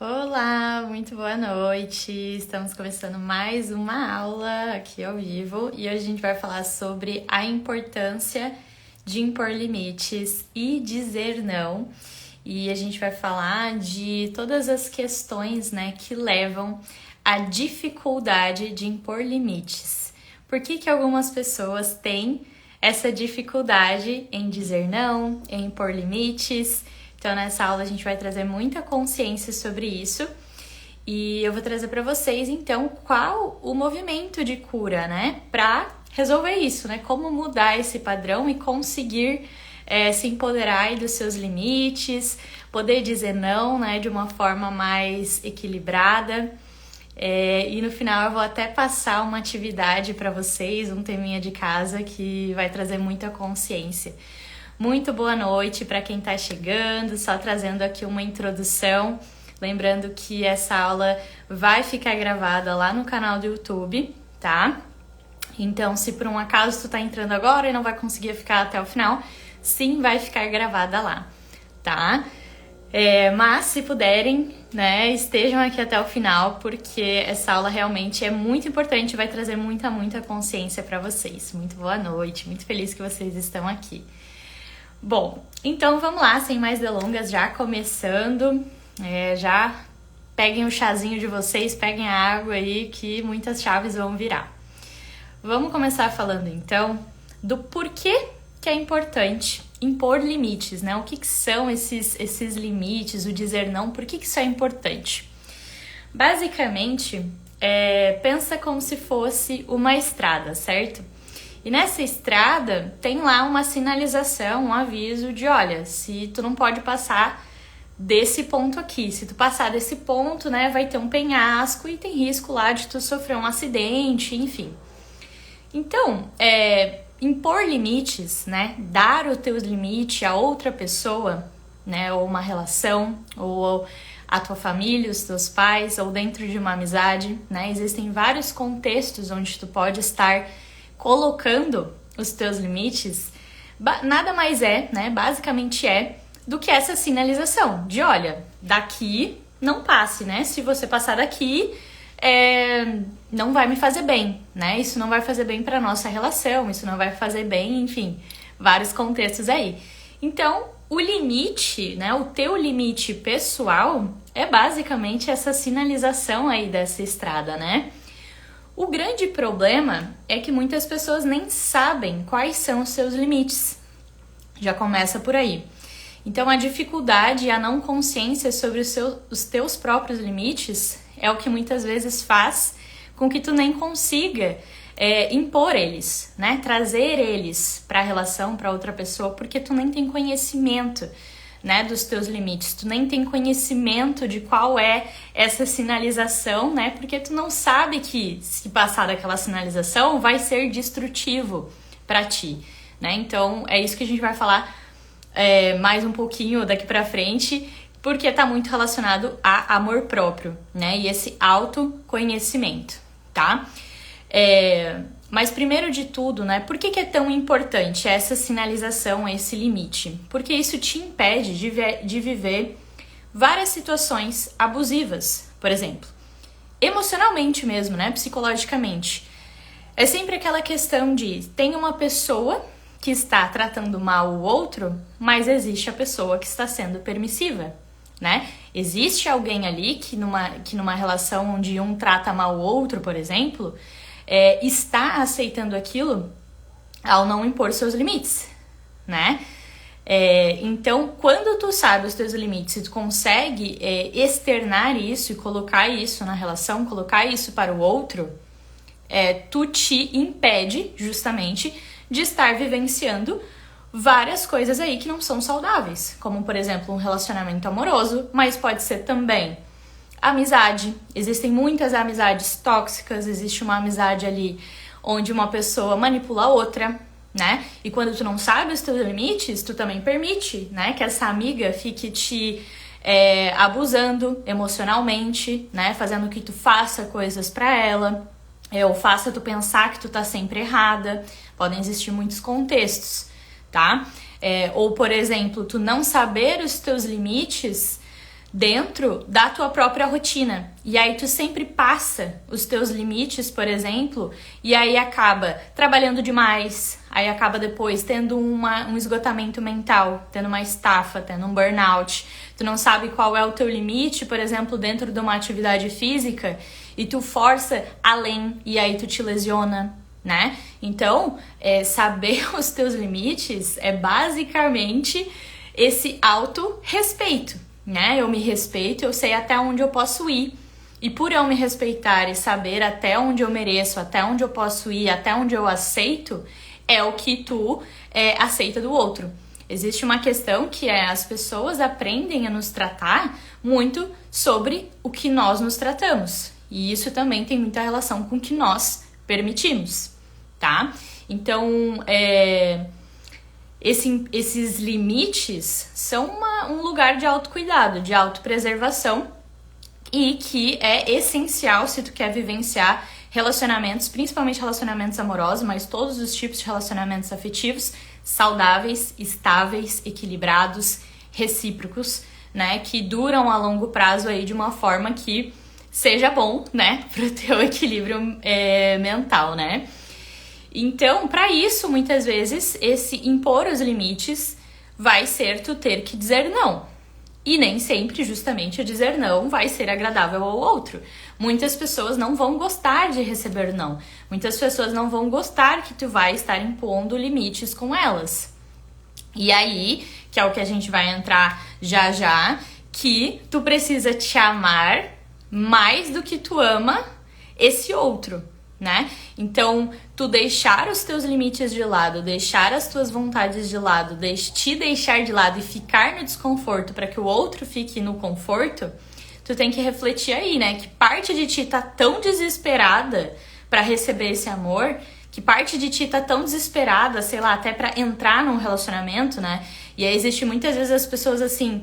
Olá, muito boa noite. Estamos começando mais uma aula aqui ao vivo e hoje a gente vai falar sobre a importância de impor limites e dizer não. E a gente vai falar de todas as questões, que levam à dificuldade de impor limites. Por que algumas pessoas têm essa dificuldade em dizer não, em impor limites? Então, nessa aula a gente vai trazer muita consciência sobre isso e eu vou trazer para vocês, então, qual o movimento de cura, para resolver isso, como mudar esse padrão e conseguir se empoderar aí dos seus limites, poder dizer não, de uma forma mais equilibrada. E no final eu vou até passar uma atividade para vocês, um teminha de casa que vai trazer muita consciência. Muito boa noite para quem está chegando, só trazendo aqui uma introdução. Lembrando que essa aula vai ficar gravada lá no canal do YouTube, tá? Então, se por um acaso tu tá entrando agora e não vai conseguir ficar até o final, sim, vai ficar gravada lá, tá? Mas se puderem, estejam aqui até o final, porque essa aula realmente é muito importante e vai trazer muita consciência para vocês. Muito boa noite, muito feliz que vocês estão aqui. Bom, então vamos lá, sem mais delongas, já começando, já peguem o chazinho de vocês, peguem a água aí que muitas chaves vão virar. Vamos começar falando então do porquê que é importante impor limites, O que são esses limites, o dizer não, por que isso é importante? Basicamente, pensa como se fosse uma estrada, certo? E nessa estrada tem lá uma sinalização, um aviso de, olha, se tu não pode passar desse ponto aqui, se tu passar desse ponto, vai ter um penhasco e tem risco lá de tu sofrer um acidente, enfim. Então, impor limites, dar o teu limite a outra pessoa, ou uma relação, ou a tua família, os teus pais, ou dentro de uma amizade, existem vários contextos onde tu pode estar colocando os teus limites, nada mais basicamente do que essa sinalização de, olha, daqui não passe, Se você passar daqui, não vai me fazer bem, Isso não vai fazer bem para nossa relação, isso não vai fazer bem, enfim, vários contextos aí. Então, o limite, o teu limite pessoal é basicamente essa sinalização aí dessa estrada, O grande problema é que muitas pessoas nem sabem quais são os seus limites. Já começa por aí. Então, a dificuldade e a não consciência sobre os teus próprios limites é o que muitas vezes faz com que tu nem consiga impor eles, trazer eles para a relação, para outra pessoa, porque tu nem tem conhecimento, dos teus limites, tu nem tem conhecimento de qual é essa sinalização, porque tu não sabe que se passar daquela sinalização vai ser destrutivo para ti, Então é isso que a gente vai falar mais um pouquinho daqui para frente, porque tá muito relacionado a amor próprio, e esse autoconhecimento, tá? Mas primeiro de tudo, por que é tão importante essa sinalização, esse limite? Porque isso te impede de viver várias situações abusivas, por exemplo. Emocionalmente mesmo, psicologicamente. É sempre aquela questão de, tem uma pessoa que está tratando mal o outro, mas existe a pessoa que está sendo permissiva, Existe alguém ali que numa relação onde um trata mal o outro, por exemplo, está aceitando aquilo ao não impor seus limites, Então, quando tu sabe os teus limites e tu consegue externar isso e colocar isso na relação, colocar isso para o outro, tu te impede justamente de estar vivenciando várias coisas aí que não são saudáveis, como, por exemplo, um relacionamento amoroso, mas pode ser também amizade. Existem muitas amizades tóxicas, existe uma amizade ali onde uma pessoa manipula a outra, E quando tu não sabe os teus limites, tu também permite, que essa amiga fique te abusando emocionalmente, fazendo que tu faça coisas pra ela, ou faça tu pensar que tu tá sempre errada. Podem existir muitos contextos, tá? Ou, por exemplo, tu não saber os teus limites dentro da tua própria rotina. E aí tu sempre passa os teus limites, por exemplo, e aí acaba trabalhando demais, aí acaba depois tendo um esgotamento mental, tendo uma estafa, tendo um burnout. Tu não sabe qual é o teu limite, por exemplo, dentro de uma atividade física, e tu força além, e aí tu te lesiona, né? Então, saber os teus limites é basicamente esse autorrespeito, né? Eu me respeito, eu sei até onde eu posso ir. E por eu me respeitar e saber até onde eu mereço, até onde eu posso ir, até onde eu aceito, é o que tu aceita do outro. Existe uma questão que as pessoas aprendem a nos tratar muito sobre o que nós nos tratamos. E isso também tem muita relação com o que nós permitimos, tá? Então, esses limites são um lugar de autocuidado, de autopreservação, e que é essencial se tu quer vivenciar relacionamentos, principalmente relacionamentos amorosos, mas todos os tipos de relacionamentos afetivos, saudáveis, estáveis, equilibrados, recíprocos, né, que duram a longo prazo aí de uma forma que seja bom, né, pro teu equilíbrio mental, né. Então, para isso, muitas vezes, esse impor os limites vai ser tu ter que dizer não. E nem sempre, justamente, o dizer não vai ser agradável ao outro. Muitas pessoas não vão gostar de receber não. Muitas pessoas não vão gostar que tu vai estar impondo limites com elas. E aí, que é o que a gente vai entrar já já, que tu precisa te amar mais do que tu ama esse outro, né? Então, tu deixar os teus limites de lado, deixar as tuas vontades de lado, te deixar de lado e ficar no desconforto para que o outro fique no conforto, tu tem que refletir aí, né? Que parte de ti tá tão desesperada para receber esse amor, que parte de ti tá tão desesperada, sei lá, até para entrar num relacionamento, né? E aí existe muitas vezes as pessoas assim,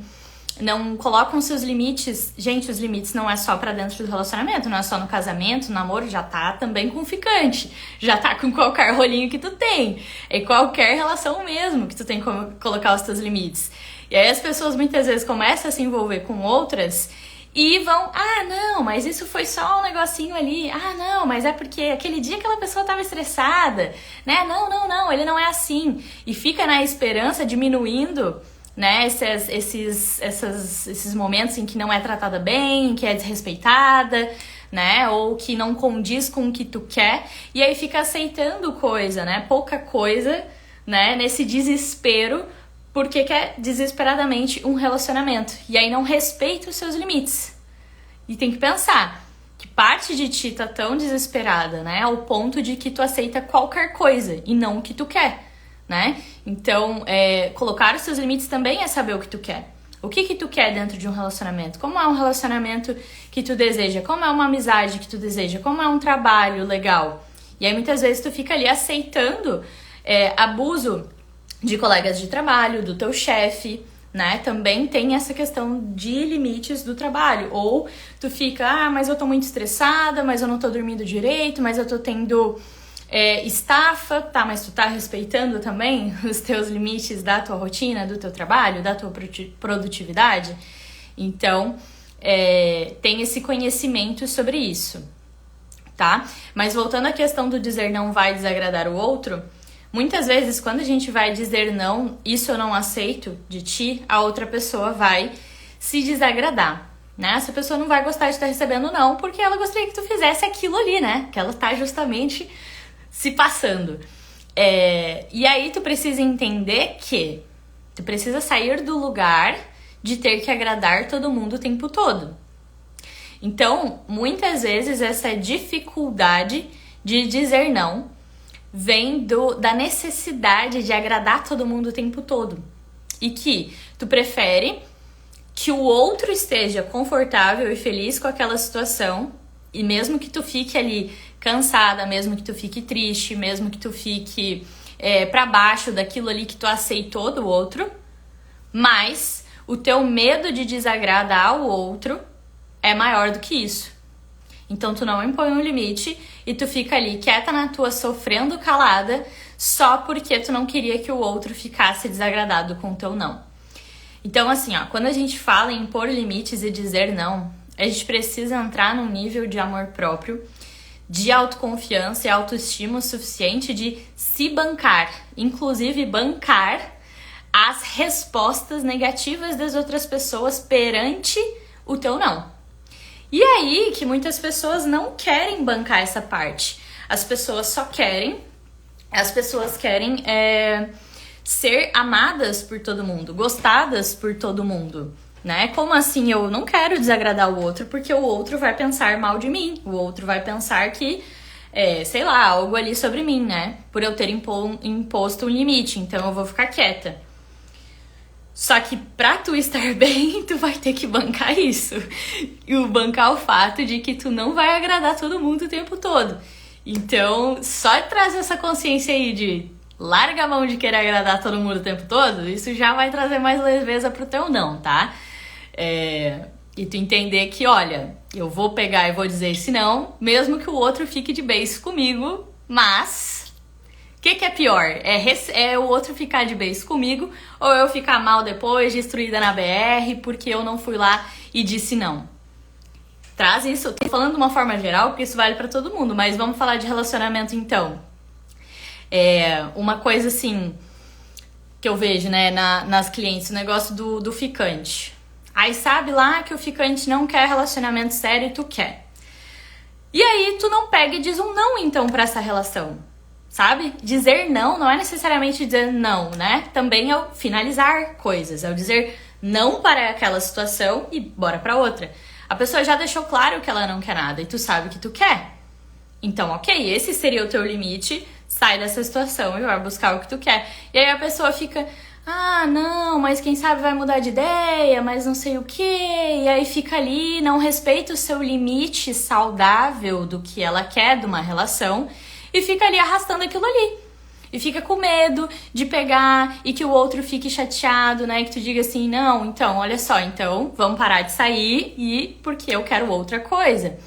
não colocam seus limites. Gente, os limites não é só pra dentro do relacionamento, não é só no casamento, no namoro, já tá também com o ficante, já tá com qualquer rolinho que tu tem, é qualquer relação mesmo que tu tem que colocar os teus limites. E aí as pessoas muitas vezes começam a se envolver com outras e vão, não, mas isso foi só um negocinho ali, não, mas é porque aquele dia aquela pessoa tava estressada, né, não, ele não é assim, e fica na esperança diminuindo, né, esses momentos em que não é tratada bem, em que é desrespeitada, né, ou que não condiz com o que tu quer, e aí fica aceitando coisa, né, pouca coisa, né, nesse desespero, porque quer desesperadamente um relacionamento, e aí não respeita os seus limites. E tem que pensar que parte de ti tá tão desesperada, né, ao ponto de que tu aceita qualquer coisa, e não o que tu quer, né? Então, colocar os seus limites também é saber o que tu quer. O que tu quer dentro de um relacionamento? Como é um relacionamento que tu deseja? Como é uma amizade que tu deseja? Como é um trabalho legal? E aí, muitas vezes, tu fica ali aceitando abuso de colegas de trabalho, do teu chefe, né? Também tem essa questão de limites do trabalho. Ou tu fica, mas eu tô muito estressada, mas eu não tô dormindo direito, mas eu tô tendo estafa, tá, mas tu tá respeitando também os teus limites da tua rotina, do teu trabalho, da tua produtividade? Então, tem esse conhecimento sobre isso, tá? Mas voltando à questão do dizer não vai desagradar o outro, muitas vezes quando a gente vai dizer não, isso eu não aceito de ti, a outra pessoa vai se desagradar, né? Essa pessoa não vai gostar de estar recebendo não, porque ela gostaria que tu fizesse aquilo ali, né? Que ela tá justamente se passando. E aí tu precisa entender que tu precisa sair do lugar de ter que agradar todo mundo o tempo todo. Então, muitas vezes essa dificuldade de dizer não vem da necessidade de agradar todo mundo o tempo todo. E que tu prefere que o outro esteja confortável e feliz com aquela situação, e mesmo que tu fique ali cansada, mesmo que tu fique triste, mesmo que tu fique pra baixo daquilo ali que tu aceitou do outro, mas o teu medo de desagradar ao outro é maior do que isso. Então tu não impõe um limite e tu fica ali quieta na tua, sofrendo calada, só porque tu não queria que o outro ficasse desagradado com o teu não. Então, assim, ó, quando a gente fala em impor limites e dizer não, a gente precisa entrar num nível de amor próprio, de autoconfiança e autoestima o suficiente de se bancar, inclusive bancar as respostas negativas das outras pessoas perante o teu não. E aí que muitas pessoas não querem bancar essa parte. As pessoas querem ser amadas por todo mundo, gostadas por todo mundo, né? Como assim eu não quero desagradar o outro porque o outro vai pensar mal de mim, o outro vai pensar que, sei lá, algo ali sobre mim, né? Por eu ter imposto um limite, então eu vou ficar quieta. Só que pra tu estar bem, tu vai ter que bancar isso. E bancar o fato de que tu não vai agradar todo mundo o tempo todo. Então, só trazer essa consciência aí de larga a mão de querer agradar todo mundo o tempo todo, isso já vai trazer mais leveza pro teu não, tá? E tu entender que, olha, eu vou pegar e vou dizer esse não, mesmo que o outro fique de beijo comigo, mas o que é pior? É o outro ficar de beijo comigo ou eu ficar mal depois, destruída na BR, porque eu não fui lá e disse não? Traz isso, tô falando de uma forma geral, porque isso vale pra todo mundo, mas vamos falar de relacionamento então. Uma coisa assim que eu vejo, né, nas clientes, o negócio do ficante. Aí sabe lá que o ficante não quer relacionamento sério e tu quer. E aí tu não pega e diz um não então pra essa relação, sabe? Dizer não é necessariamente dizer não, né? Também é o finalizar coisas, é o dizer não para aquela situação e bora pra outra. A pessoa já deixou claro que ela não quer nada e tu sabe que tu quer. Então, ok, esse seria o teu limite, sai dessa situação e vai buscar o que tu quer. E aí a pessoa fica, não, mas quem sabe vai mudar de ideia, mas não sei o quê. E aí fica ali, não respeita o seu limite saudável do que ela quer de uma relação e fica ali arrastando aquilo ali. E fica com medo de pegar e que o outro fique chateado, né? Que tu diga assim, não, então, olha só, então vamos parar de sair e porque eu quero outra coisa.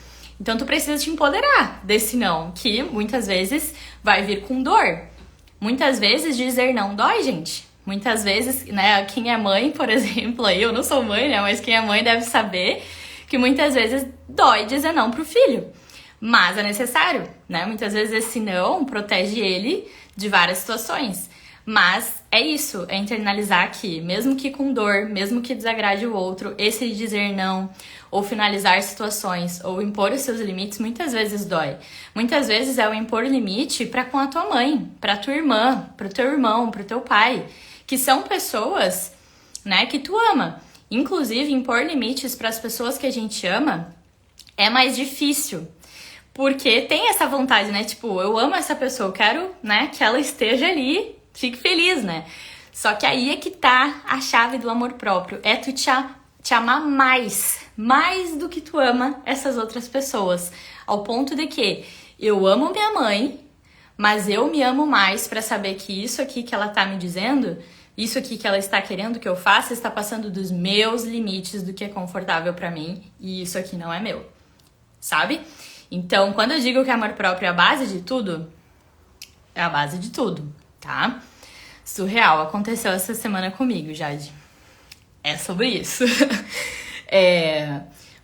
Então tu precisa te empoderar desse não, que muitas vezes vai vir com dor. Muitas vezes dizer não dói, gente. Muitas vezes, né, quem é mãe, por exemplo, aí eu não sou mãe, né, mas quem é mãe deve saber que muitas vezes dói dizer não pro filho. Mas é necessário, né? Muitas vezes esse não protege ele de várias situações. Mas é isso, é internalizar que, mesmo que com dor, mesmo que desagrade o outro, esse dizer não, ou finalizar situações, ou impor os seus limites, muitas vezes dói. Muitas vezes é o impor limite para com a tua mãe, para tua irmã, para o teu irmão, para o teu pai, que são pessoas, né, que tu ama. Inclusive, impor limites para as pessoas que a gente ama é mais difícil. Porque tem essa vontade, né? Tipo, eu amo essa pessoa, eu quero, né, que ela esteja ali, fique feliz, né? Só que aí é que tá a chave do amor próprio. É tu te amar mais do que tu ama essas outras pessoas. Ao ponto de que eu amo minha mãe, mas eu me amo mais pra saber que isso aqui que ela tá me dizendo, isso aqui que ela está querendo que eu faça, está passando dos meus limites, do que é confortável pra mim, e isso aqui não é meu, sabe? Então, quando eu digo que amor próprio é a base de tudo, é a base de tudo, tá? Surreal, aconteceu essa semana comigo, Jade. É sobre isso.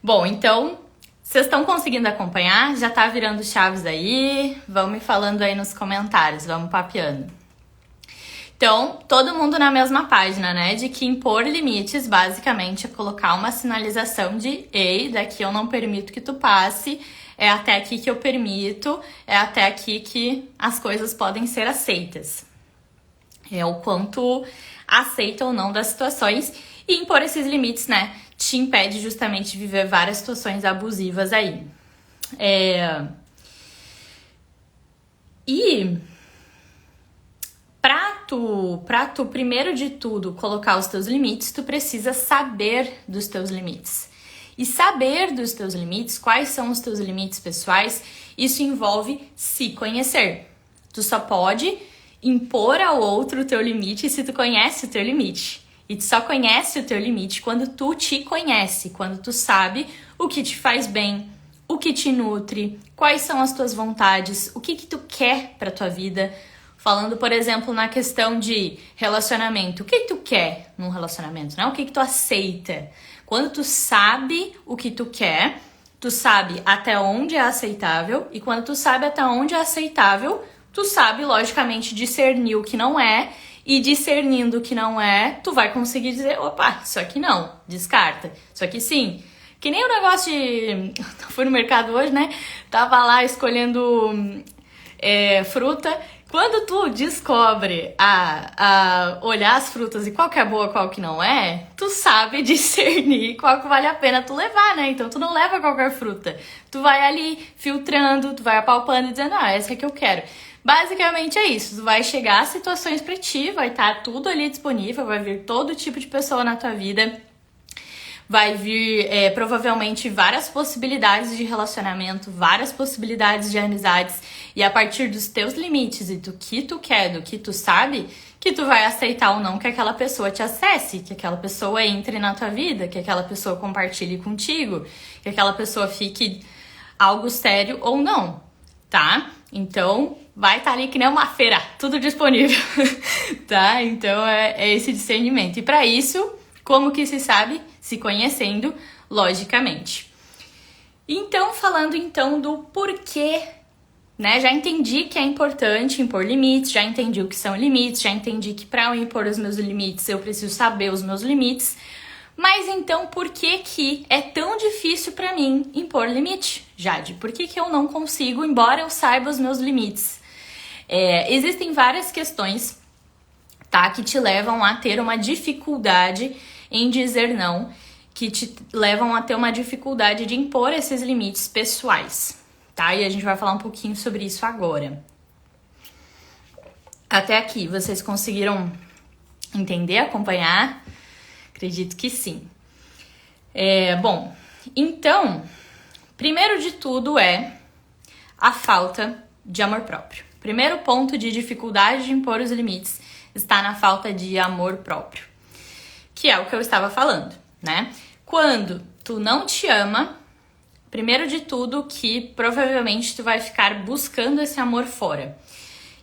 Bom, então, vocês estão conseguindo acompanhar? Já tá virando chaves aí? Vão me falando aí nos comentários, vamos papeando. Então, todo mundo na mesma página, né? De que impor limites, basicamente, é colocar uma sinalização de ei, daqui eu não permito que tu passe, é até aqui que eu permito, é até aqui que as coisas podem ser aceitas. É o quanto aceita ou não das situações. E impor esses limites, né, te impede justamente de viver várias situações abusivas aí. E pra tu, primeiro de tudo, colocar os teus limites, tu precisa saber dos teus limites. E saber dos teus limites, quais são os teus limites pessoais, isso envolve se conhecer. Tu só pode impor ao outro o teu limite se tu conhece o teu limite. E tu só conhece o teu limite quando tu te conhece, quando tu sabe o que te faz bem, o que te nutre, quais são as tuas vontades, o que tu quer pra tua vida. Falando, por exemplo, na questão de relacionamento. O que tu quer num relacionamento, né? O que tu aceita? Quando tu sabe o que tu quer, tu sabe até onde é aceitável. E quando tu sabe até onde é aceitável, tu sabe, logicamente, discernir o que não é. E discernindo o que não é, tu vai conseguir dizer, opa, isso aqui não, descarta. Isso aqui sim. Que nem o negócio de... Eu fui no mercado hoje, né? Tava lá escolhendo fruta. Quando tu descobre a olhar as frutas e qual que é boa, qual que não é, tu sabe discernir qual que vale a pena tu levar, né? Então tu não leva qualquer fruta. Tu vai ali filtrando, tu vai apalpando e dizendo, essa é que eu quero. Basicamente é isso, tu vai chegar a situações pra ti, vai estar tudo ali disponível, vai vir todo tipo de pessoa na tua vida, vai vir provavelmente várias possibilidades de relacionamento, várias possibilidades de amizades, e a partir dos teus limites e do que tu quer, do que tu sabe, que tu vai aceitar ou não que aquela pessoa te acesse, que aquela pessoa entre na tua vida, que aquela pessoa compartilhe contigo, que aquela pessoa fique algo sério ou não, tá? Então, vai estar ali que nem uma feira, tudo disponível, tá? Então, é esse discernimento. E para isso, como que se sabe? Se conhecendo, logicamente. Então, falando então do porquê, né? Já entendi que é importante impor limites, já entendi o que são limites, já entendi que para eu impor os meus limites, eu preciso saber os meus limites. Mas então, por que que é tão difícil para mim impor limite, Jade? Por que que eu não consigo, embora eu saiba os meus limites? Existem várias questões, tá, que te levam a ter uma dificuldade em dizer não, que te levam a ter uma dificuldade de impor esses limites pessoais, tá? E a gente vai falar um pouquinho sobre isso agora. Até aqui, vocês conseguiram entender, acompanhar? Acredito que sim. Bom, então, primeiro de tudo é a falta de amor próprio. Primeiro ponto de dificuldade de impor os limites está na falta de amor próprio, que é o que eu estava falando, né? Quando tu não te ama, primeiro de tudo que provavelmente tu vai ficar buscando esse amor fora.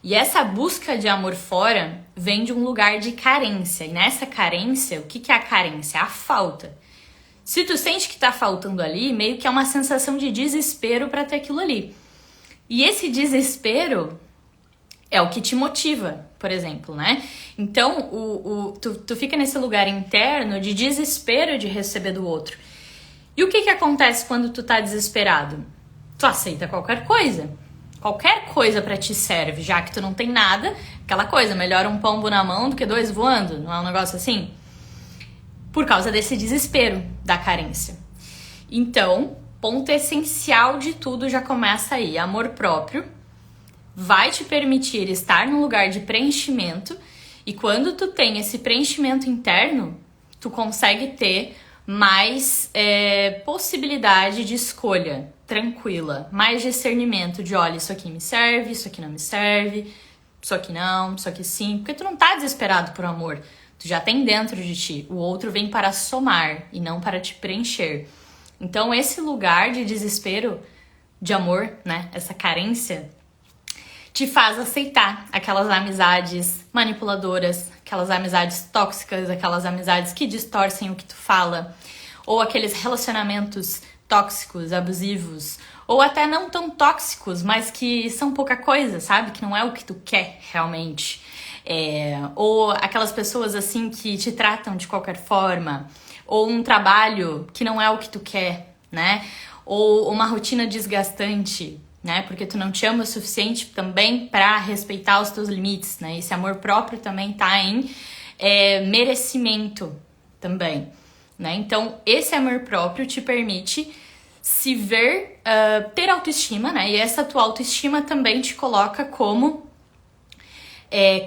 E essa busca de amor fora vem de um lugar de carência. E nessa carência, o que é a carência? A falta. Se tu sente que tá faltando ali, meio que é uma sensação de desespero para ter aquilo ali. E esse desespero é o que te motiva, por exemplo, né? Então, tu fica nesse lugar interno de desespero de receber do outro. E o que acontece quando tu tá desesperado? Tu aceita qualquer coisa. Qualquer coisa pra ti serve, já que tu não tem nada. Aquela coisa, melhor um pombo na mão do que dois voando, não é um negócio assim? Por causa desse desespero da carência. Então, ponto essencial de tudo já começa aí. Amor próprio vai te permitir estar num lugar de preenchimento. E quando tu tem esse preenchimento interno, tu consegue ter mais possibilidade de escolha tranquila, mais discernimento de, olha, isso aqui me serve, isso aqui não me serve, isso aqui não, isso aqui sim, porque tu não tá desesperado por amor, tu já tem dentro de ti, o outro vem para somar e não para te preencher. Então esse lugar de desespero de amor, né, essa carência, te faz aceitar aquelas amizades manipuladoras, aquelas amizades tóxicas, aquelas amizades que distorcem o que tu fala, ou aqueles relacionamentos tóxicos, abusivos, ou até não tão tóxicos, mas que são pouca coisa, sabe? Que não é o que tu quer realmente. Ou aquelas pessoas assim que te tratam de qualquer forma, ou um trabalho que não é o que tu quer, né? Ou uma rotina desgastante, né? Porque tu não te ama o suficiente também para respeitar os teus limites, né? Esse amor próprio também tá em merecimento também, né? Então, esse amor próprio te permite se ver, ter autoestima, né? E essa tua autoestima também te coloca como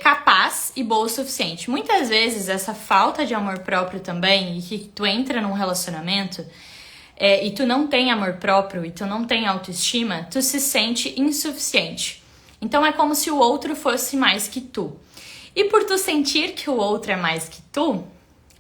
capaz e boa o suficiente. Muitas vezes, essa falta de amor próprio também, e que tu entra num relacionamento e tu não tem amor próprio e tu não tem autoestima, tu se sente insuficiente. Então, é como se o outro fosse mais que tu. E por tu sentir que o outro é mais que tu,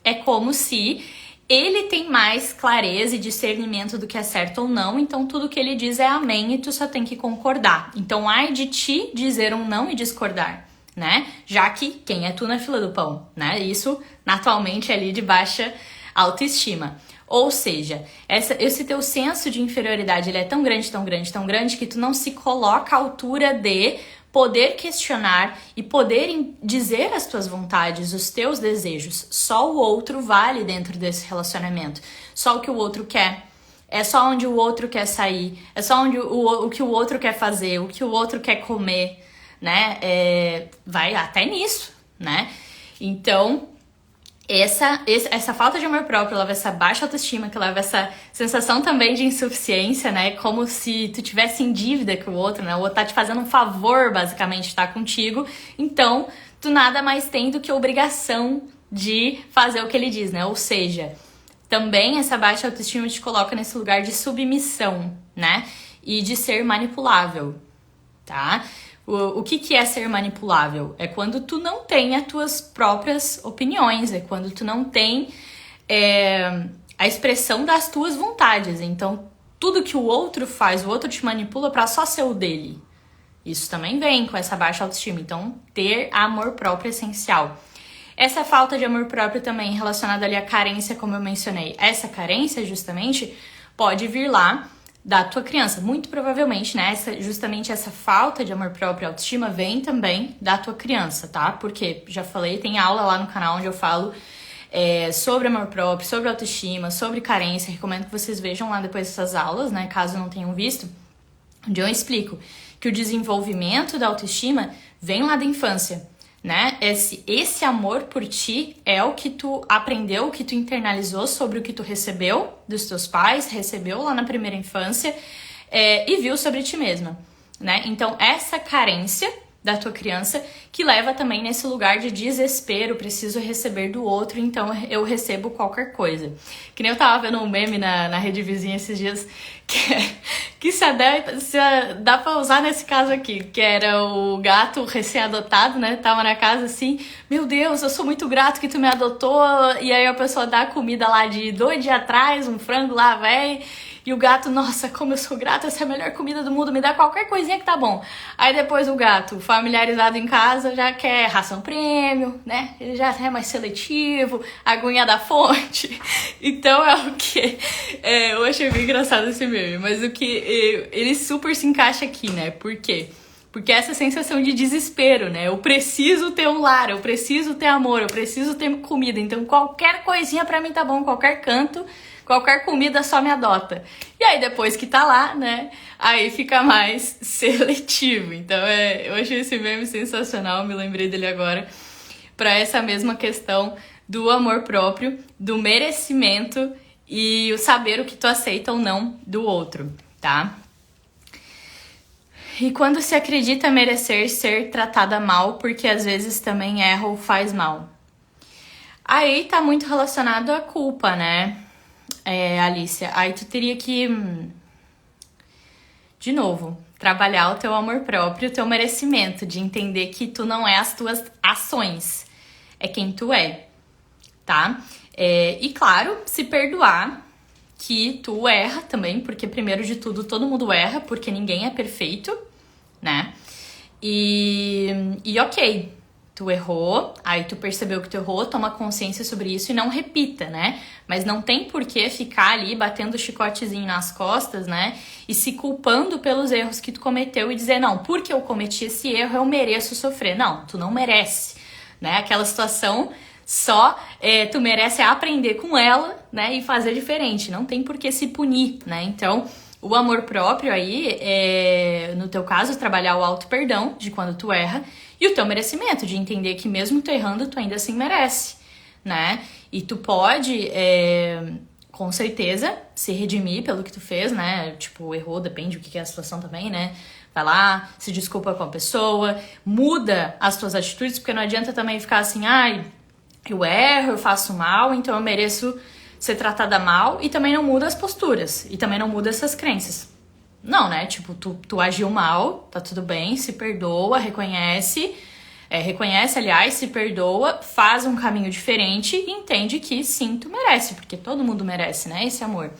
é como se ele tem mais clareza e discernimento do que é certo ou não, então tudo que ele diz é amém e tu só tem que concordar. Então, ai de ti dizer um não e discordar. né? Já que quem é tu na fila do pão, né? Isso, naturalmente, ali de baixa autoestima. Ou seja, esse teu senso de inferioridade, ele é tão grande, tão grande, tão grande, que tu não se coloca à altura de poder questionar e poder dizer as tuas vontades, os teus desejos. Só o outro vale dentro desse relacionamento. Só o que o outro quer. É só onde o outro quer sair. É só onde o que o outro quer fazer, o que o outro quer comer, né? Vai até nisso, né? Então, essa falta de amor próprio leva essa baixa autoestima, que leva essa sensação também de insuficiência, né? Como se tu tivesse em dívida com o outro, né? O outro tá te fazendo um favor, basicamente, estar contigo. Então, tu nada mais tem do que obrigação de fazer o que ele diz, né? Ou seja, também essa baixa autoestima te coloca nesse lugar de submissão, né? E de ser manipulável, tá? O que é ser manipulável? É quando tu não tem as tuas próprias opiniões, é quando tu não tem a expressão das tuas vontades. Então, tudo que o outro faz, o outro te manipula pra só ser o dele. Isso também vem com essa baixa autoestima. Então, ter amor próprio é essencial. Essa falta de amor próprio também relacionada ali à carência, como eu mencionei. Essa carência, justamente, pode vir lá da tua criança. Muito provavelmente, né? Justamente essa falta de amor próprio e autoestima vem também da tua criança, tá? Porque, já falei, tem aula lá no canal onde eu falo sobre amor próprio, sobre autoestima, sobre carência. Recomendo que vocês vejam lá depois dessas aulas, né? Caso não tenham visto. Onde eu explico que o desenvolvimento da autoestima vem lá da infância, né? Esse amor por ti é o que tu aprendeu, o que tu internalizou sobre o que tu recebeu dos teus pais, recebeu lá na primeira infância e viu sobre ti mesma, né? Então, essa carência da tua criança que leva também nesse lugar de desespero, preciso receber do outro, então eu recebo qualquer coisa. Que nem eu tava vendo um meme na rede vizinha esses dias, que se dá pra usar nesse caso aqui, que era o gato recém-adotado, né? Tava na casa assim, meu Deus, eu sou muito grato que tu me adotou, e aí a pessoa dá comida lá de 2 dias atrás, um frango lá, velho. E o gato, nossa, como eu sou grata, essa é a melhor comida do mundo, me dá qualquer coisinha que tá bom. Aí depois o gato, familiarizado em casa, já quer ração premium, né? Ele já é mais seletivo, aguinha da fonte. Então é o que... eu achei bem engraçado esse meme, mas o que ele super se encaixa aqui, né? Por quê? Porque essa sensação de desespero, né? Eu preciso ter um lar, eu preciso ter amor, eu preciso ter comida. Então qualquer coisinha pra mim tá bom, qualquer canto, qualquer comida só me adota. E aí depois que tá lá, né? Aí fica mais seletivo. Então eu achei esse meme sensacional, me lembrei dele agora. Pra essa mesma questão do amor próprio, do merecimento e o saber o que tu aceita ou não do outro, tá? E quando se acredita merecer ser tratada mal, porque às vezes também erra ou faz mal. Aí tá muito relacionado à culpa, né, Alicia? Aí tu teria que, de novo, trabalhar o teu amor próprio, o teu merecimento, de entender que tu não é as tuas ações, é quem tu é, tá? E claro, se perdoar que tu erra também, porque primeiro de tudo todo mundo erra, porque ninguém é perfeito, né? E ok, tu errou, aí tu percebeu que tu errou, toma consciência sobre isso e não repita, né? Mas não tem por que ficar ali batendo chicotezinho nas costas, né? E se culpando pelos erros que tu cometeu e dizer, não, porque eu cometi esse erro, eu mereço sofrer. Não, tu não merece, né? Aquela situação só tu merece aprender com ela, né? E fazer diferente, não tem por que se punir, né? Então, o amor próprio aí, no teu caso, trabalhar o auto-perdão de quando tu erra e o teu merecimento, de entender que mesmo tu errando, tu ainda assim merece, né? E tu pode, com certeza, se redimir pelo que tu fez, né? Tipo, errou, depende do que é a situação também, né? Vai lá, se desculpa com a pessoa, muda as tuas atitudes, porque não adianta também ficar assim, ai, eu erro, eu faço mal, então eu mereço ser tratada mal, e também não muda as posturas, e também não muda essas crenças. Não, né? Tipo, tu agiu mal, tá tudo bem, se perdoa, reconhece, aliás, se perdoa, faz um caminho diferente e entende que sim, tu merece, porque todo mundo merece, né? Esse amor.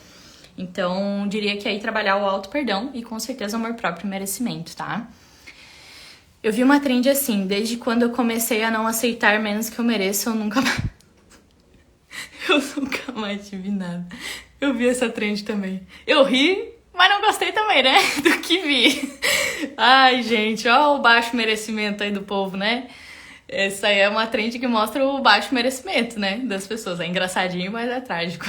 Então, diria que aí trabalhar o auto-perdão e com certeza o amor próprio e merecimento, tá? Eu vi uma trend assim, desde quando eu comecei a não aceitar menos que eu mereço, eu nunca mais... Eu nunca mais tive nada. Eu vi essa trend também. Eu ri, mas não gostei também, né? Do que vi. Ai, gente, ó o baixo merecimento aí do povo, né? Essa aí é uma trend que mostra o baixo merecimento, né? Das pessoas. É engraçadinho, mas é trágico.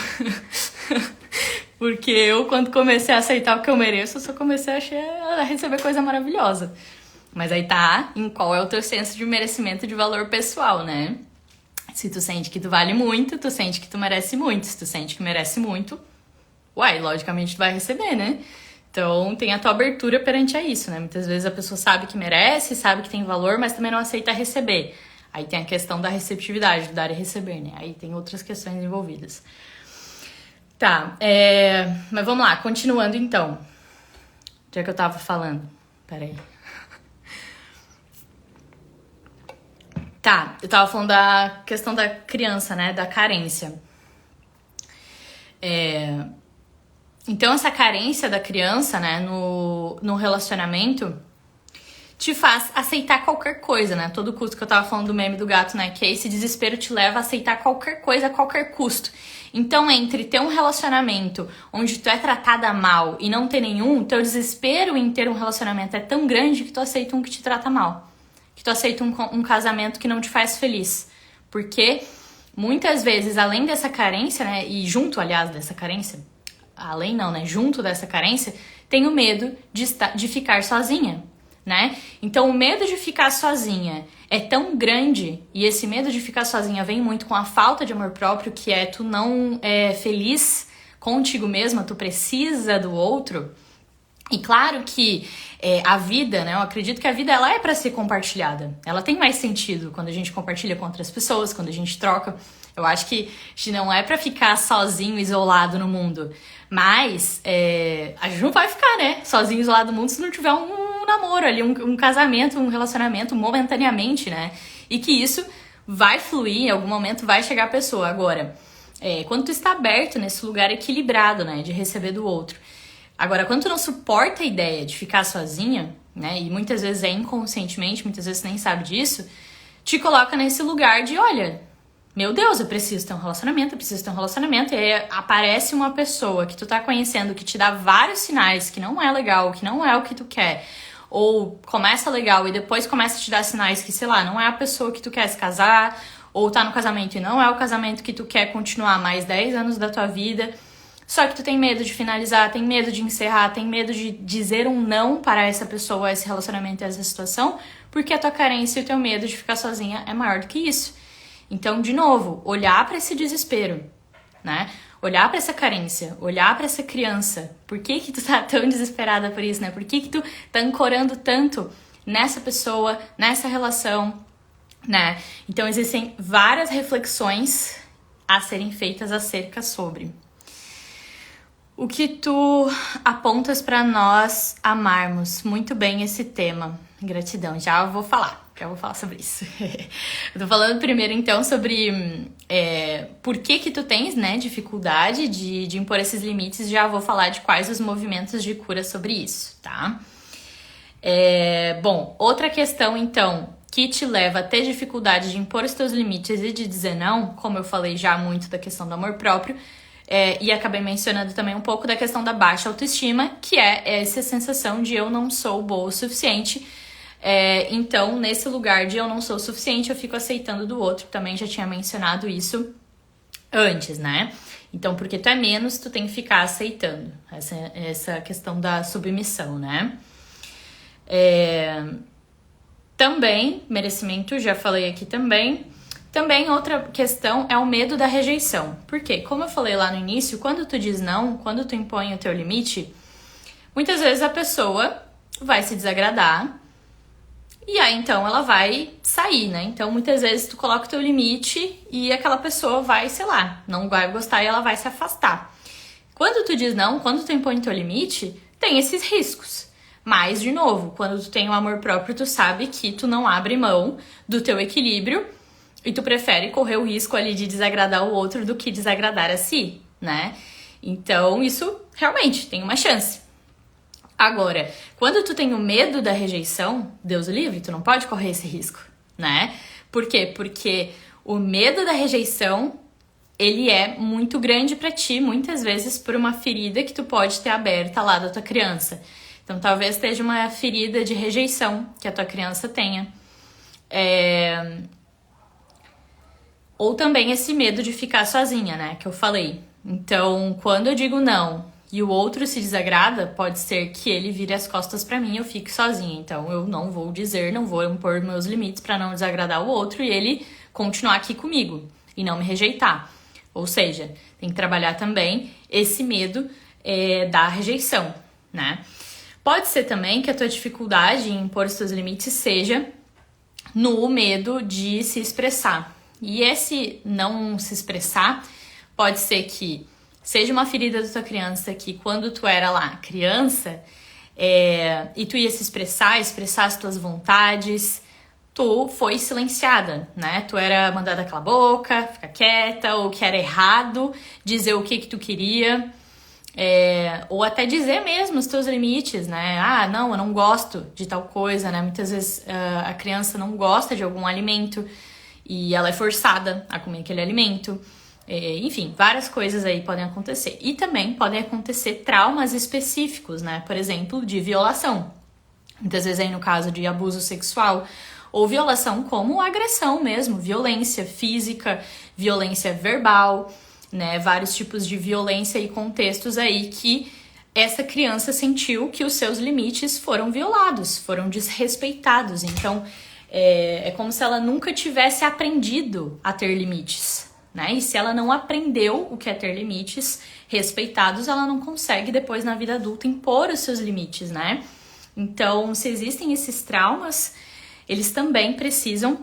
Porque eu, quando comecei a aceitar o que eu mereço, eu só comecei a receber coisa maravilhosa. Mas aí tá em qual é o teu senso de merecimento de valor pessoal, né? Se tu sente que tu vale muito, tu sente que tu merece muito. Se tu sente que merece muito, uai, logicamente tu vai receber, né? Então tem a tua abertura perante a isso, né? Muitas vezes a pessoa sabe que merece, sabe que tem valor, mas também não aceita receber. Aí tem a questão da receptividade, do dar e receber, né? Aí tem outras questões envolvidas. Tá, mas vamos lá, continuando então. Já que eu tava falando. Peraí. Tá, eu tava falando da questão da criança, né? Da carência. Então, essa carência da criança, né? No relacionamento te faz aceitar qualquer coisa, né? Todo custo que eu tava falando do meme do gato, né? Que esse desespero te leva a aceitar qualquer coisa a qualquer custo. Então, entre ter um relacionamento onde tu é tratada mal e não ter nenhum, teu desespero em ter um relacionamento é tão grande que tu aceita um que te trata mal. Que tu aceita um casamento que não te faz feliz. Porque muitas vezes, além dessa carência, né? E junto, aliás, dessa carência, além não, né? Junto dessa carência, tem o medo de ficar sozinha, né? Então, o medo de ficar sozinha é tão grande, e esse medo de ficar sozinha vem muito com a falta de amor próprio, que é tu não é feliz contigo mesma, tu precisa do outro. E claro que a vida, né? Eu acredito que a vida ela é para ser compartilhada. Ela tem mais sentido quando a gente compartilha com outras pessoas, quando a gente troca. Eu acho que a gente não é para ficar sozinho, isolado no mundo. Mas a gente não vai ficar, né? Sozinho, isolado no mundo se não tiver um namoro ali, um casamento, um relacionamento momentaneamente, né? E que isso vai fluir, em algum momento vai chegar a pessoa. Agora, quando tu está aberto nesse lugar equilibrado, né? De receber do outro. Agora, quando tu não suporta a ideia de ficar sozinha, né? E muitas vezes é inconscientemente, muitas vezes tu nem sabe disso, te coloca nesse lugar de, olha, meu Deus, eu preciso ter um relacionamento, eu preciso ter um relacionamento. E aí aparece uma pessoa que tu tá conhecendo, que te dá vários sinais que não é legal, que não é o que tu quer. Ou começa legal e depois começa a te dar sinais que, sei lá, não é a pessoa que tu quer se casar, ou tá no casamento e não é o casamento que tu quer continuar mais 10 anos da tua vida. Só que tu tem medo de finalizar, tem medo de encerrar, tem medo de dizer um não para essa pessoa, esse relacionamento, essa situação, porque a tua carência e o teu medo de ficar sozinha é maior do que isso. Então, de novo, olhar para esse desespero, né? Olhar para essa carência, olhar para essa criança. Por que tu tá tão desesperada por isso, né? Por que tu tá ancorando tanto nessa pessoa, nessa relação, né? Então, existem várias reflexões a serem feitas acerca sobre o que tu apontas para nós amarmos muito bem esse tema. Gratidão, já vou falar sobre isso. Eu tô falando primeiro, então, sobre por que tu tens, né, dificuldade de impor esses limites. Já vou falar de quais os movimentos de cura sobre isso, tá? Bom, outra questão, então, que te leva a ter dificuldade de impor os teus limites e de dizer não, como eu falei já muito da questão do amor próprio, e acabei mencionando também um pouco da questão da baixa autoestima, que é essa sensação de eu não sou boa o suficiente. Então, nesse lugar de eu não sou o suficiente, eu fico aceitando do outro. Também já tinha mencionado isso antes, né? Então, porque tu é menos, tu tem que ficar aceitando. Essa questão da submissão, né? Também, merecimento, já falei aqui também. Também outra questão é o medo da rejeição. Por quê? Como eu falei lá no início, quando tu diz não, quando tu impõe o teu limite, muitas vezes a pessoa vai se desagradar e aí então ela vai sair, né? Então muitas vezes tu coloca o teu limite e aquela pessoa vai, sei lá, não vai gostar e ela vai se afastar. Quando tu diz não, quando tu impõe o teu limite, tem esses riscos. Mas, de novo, quando tu tem o amor próprio, tu sabe que tu não abre mão do teu equilíbrio e tu prefere correr o risco ali de desagradar o outro do que desagradar a si, né? Então, isso realmente tem uma chance. Agora, quando tu tem o medo da rejeição, Deus o livre, tu não pode correr esse risco, né? Por quê? Porque o medo da rejeição, ele é muito grande pra ti, muitas vezes por uma ferida que tu pode ter aberta lá da tua criança. Então, talvez esteja uma ferida de rejeição que a tua criança tenha. Ou também esse medo de ficar sozinha, né? Que eu falei. Então, quando eu digo não e o outro se desagrada, pode ser que ele vire as costas pra mim e eu fique sozinha. Então, eu não vou dizer, não vou impor meus limites pra não desagradar o outro e ele continuar aqui comigo e não me rejeitar. Ou seja, tem que trabalhar também esse medo da rejeição, né? Pode ser também que a tua dificuldade em impor os teus limites seja no medo de se expressar. E esse não se expressar pode ser que seja uma ferida da tua criança que quando tu era lá criança e tu ia se expressar as tuas vontades, tu foi silenciada, né? Tu era mandada calar a boca, ficar quieta, ou que era errado dizer o que tu queria. Ou até dizer mesmo os teus limites, né? Ah, não, eu não gosto de tal coisa, né? Muitas vezes a criança não gosta de algum alimento e ela é forçada a comer aquele alimento. Enfim, várias coisas aí podem acontecer. E também podem acontecer traumas específicos, né? Por exemplo, de violação. Muitas vezes aí no caso de abuso sexual ou violação como agressão mesmo, violência física, violência verbal, né, vários tipos de violência e contextos aí que essa criança sentiu que os seus limites foram violados, foram desrespeitados. Então, é como se ela nunca tivesse aprendido a ter limites, né? E se ela não aprendeu o que é ter limites respeitados, ela não consegue depois na vida adulta impor os seus limites, né? Então, se existem esses traumas, eles também precisam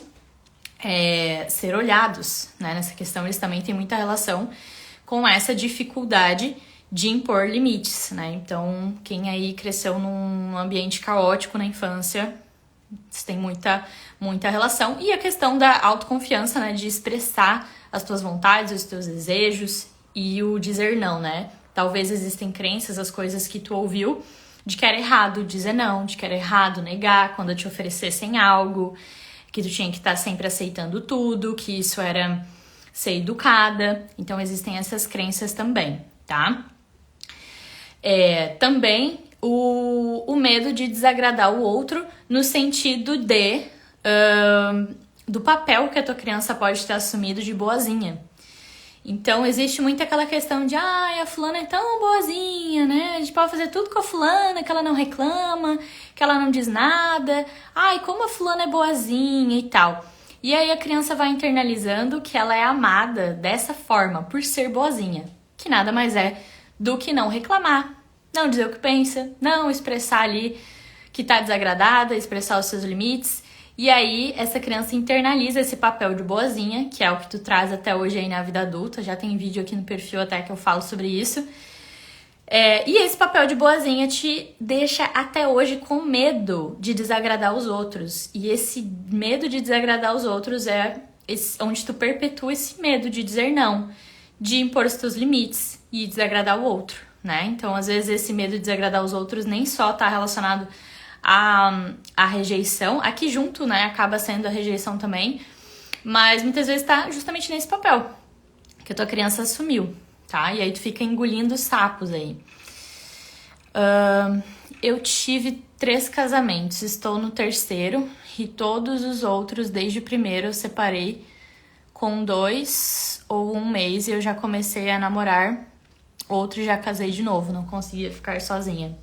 ser olhados, né? Nessa questão, eles também têm muita relação com essa dificuldade de impor limites, né? Então, quem aí cresceu num ambiente caótico na infância, isso tem muita relação. E a questão da autoconfiança, né? De expressar as tuas vontades, os teus desejos e o dizer não, né? Talvez existem crenças, as coisas que tu ouviu, de que era errado dizer não, de que era errado negar quando te oferecessem algo, que tu tinha que estar sempre aceitando tudo, que isso era ser educada. Então, existem essas crenças também, tá? Também o medo de desagradar o outro no sentido do papel que a tua criança pode ter assumido de boazinha. Então, existe muito aquela questão de a fulana é tão boazinha, né? A gente pode fazer tudo com a fulana, que ela não reclama, que ela não diz nada. Ai, como a fulana é boazinha e tal. E aí a criança vai internalizando que ela é amada dessa forma, por ser boazinha. Que nada mais é do que não reclamar, não dizer o que pensa, não expressar ali que tá desagradada, expressar os seus limites. E aí, essa criança internaliza esse papel de boazinha, que é o que tu traz até hoje aí na vida adulta. Já tem vídeo aqui no perfil até que eu falo sobre isso. E esse papel de boazinha te deixa até hoje com medo de desagradar os outros. E esse medo de desagradar os outros é onde tu perpetua esse medo de dizer não, de impor os teus limites e desagradar o outro, né? Então, às vezes, esse medo de desagradar os outros nem só tá relacionado a rejeição, aqui junto, né, acaba sendo a rejeição também, mas muitas vezes tá justamente nesse papel que a tua criança assumiu, tá? E aí tu fica engolindo sapos aí. Eu tive 3 casamentos, estou no 3º e todos os outros, desde o primeiro, eu separei com 2 ou 1 mês e eu já comecei a namorar, outro já casei de novo, não conseguia ficar sozinha.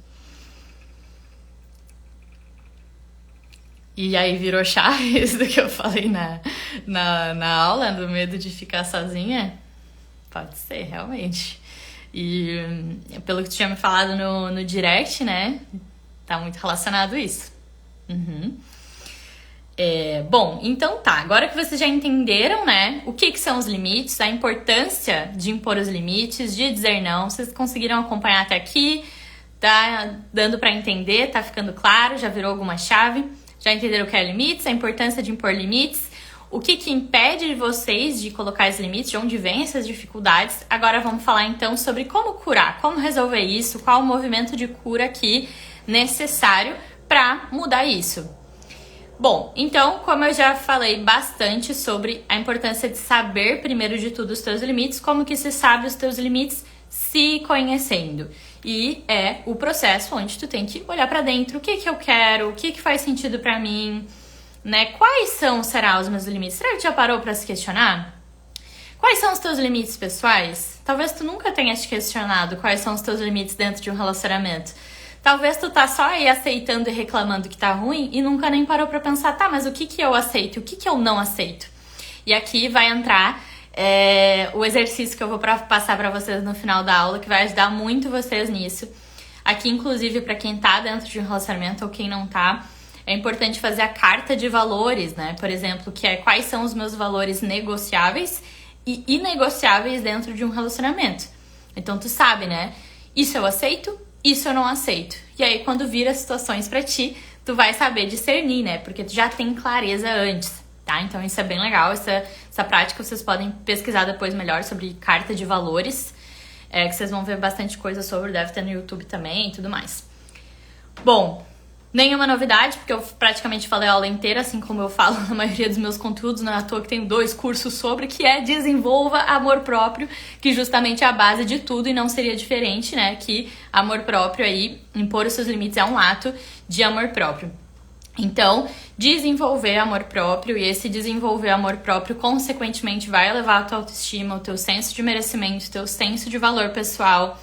E aí virou chaves do que eu falei na aula, do medo de ficar sozinha? Pode ser, realmente. E pelo que tu tinha me falado no direct, né? Tá muito relacionado isso. Bom, então tá. Agora que vocês já entenderam, né? O que são os limites, a importância de impor os limites, de dizer não. Vocês conseguiram acompanhar até aqui? Tá dando pra entender? Tá ficando claro? Já virou alguma chave? Já entenderam o que é limites, a importância de impor limites, o que impede vocês de colocar esses limites, de onde vêm essas dificuldades. Agora vamos falar então sobre como curar, como resolver isso, qual o movimento de cura aqui necessário para mudar isso. Bom, então, como eu já falei bastante sobre a importância de saber, primeiro de tudo, os teus limites, como que se sabe os teus limites? Se conhecendo. E é o processo onde tu tem que olhar pra dentro, o que que eu quero, o que que faz sentido pra mim, né? Quais serão os meus limites? Será que tu já parou pra se questionar? Quais são os teus limites pessoais? Talvez tu nunca tenha te questionado quais são os teus limites dentro de um relacionamento. Talvez tu tá só aí aceitando e reclamando que tá ruim e nunca nem parou pra pensar, tá, mas o que que eu aceito e o que que eu não aceito? E aqui vai entrar o exercício que eu vou passar pra vocês no final da aula, que vai ajudar muito vocês nisso. Aqui, inclusive, pra quem tá dentro de um relacionamento ou quem não tá, é importante fazer a carta de valores, né? Por exemplo, que é quais são os meus valores negociáveis e inegociáveis dentro de um relacionamento. Então, tu sabe, né? Isso eu aceito, isso eu não aceito. E aí, quando vira situações pra ti, tu vai saber discernir, né? Porque tu já tem clareza antes, tá? Então, isso é bem legal. Essa prática vocês podem pesquisar depois melhor sobre carta de valores, que vocês vão ver bastante coisa sobre, deve ter no YouTube também e tudo mais. Bom, nenhuma novidade, porque eu praticamente falei a aula inteira, assim como eu falo na maioria dos meus conteúdos, não é à toa que tenho 2 cursos sobre, que é Desenvolva Amor Próprio, que justamente é a base de tudo e não seria diferente, né? Que amor próprio aí, impor os seus limites é um ato de amor próprio. Então, desenvolver amor próprio, e esse desenvolver amor próprio, consequentemente, vai elevar a tua autoestima, o teu senso de merecimento, o teu senso de valor pessoal,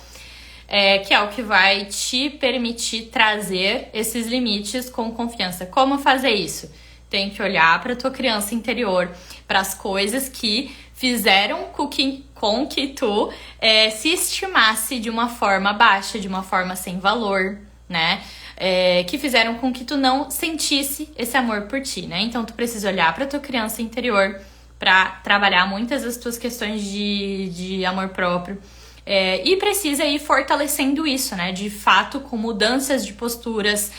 que é o que vai te permitir trazer esses limites com confiança. Como fazer isso? Tem que olhar para tua criança interior, para as coisas que fizeram com que tu se estimasse de uma forma baixa, de uma forma sem valor, né? Que fizeram com que tu não sentisse esse amor por ti, né? Então, tu precisa olhar para tua criança interior para trabalhar muitas das tuas questões de amor próprio. E precisa ir fortalecendo isso, né? De fato, com mudanças de posturas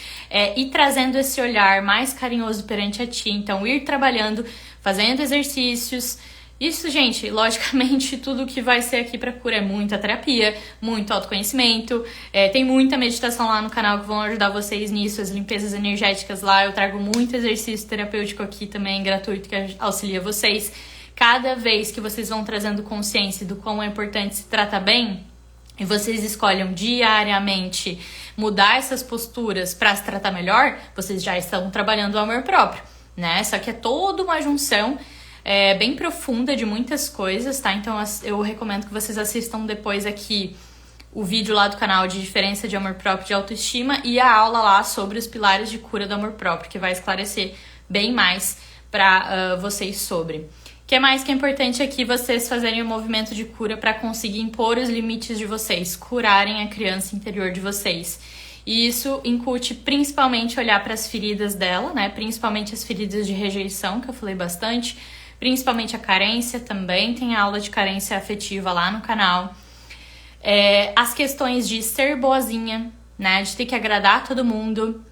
e trazendo esse olhar mais carinhoso perante a ti. Então, ir trabalhando, fazendo exercícios. Isso, gente, logicamente, tudo que vai ser aqui pra cura é muita terapia, muito autoconhecimento. Tem muita meditação lá no canal que vão ajudar vocês nisso, as limpezas energéticas lá. Eu trago muito exercício terapêutico aqui também, gratuito, que auxilia vocês. Cada vez que vocês vão trazendo consciência do quão é importante se tratar bem, e vocês escolhem diariamente mudar essas posturas para se tratar melhor, vocês já estão trabalhando o amor próprio, né? Só que é toda uma junção bem profunda de muitas coisas, tá? Então eu recomendo que vocês assistam depois aqui o vídeo lá do canal de diferença de amor próprio e de autoestima e a aula lá sobre os pilares de cura do amor próprio, que vai esclarecer bem mais para vocês sobre. O que mais que é importante aqui vocês fazerem um movimento de cura para conseguir impor os limites de vocês, curarem a criança interior de vocês. E isso incute principalmente olhar para as feridas dela, né? Principalmente as feridas de rejeição, que eu falei bastante, principalmente a carência também, tem aula de carência afetiva lá no canal. As questões de ser boazinha, né? De ter que agradar todo mundo.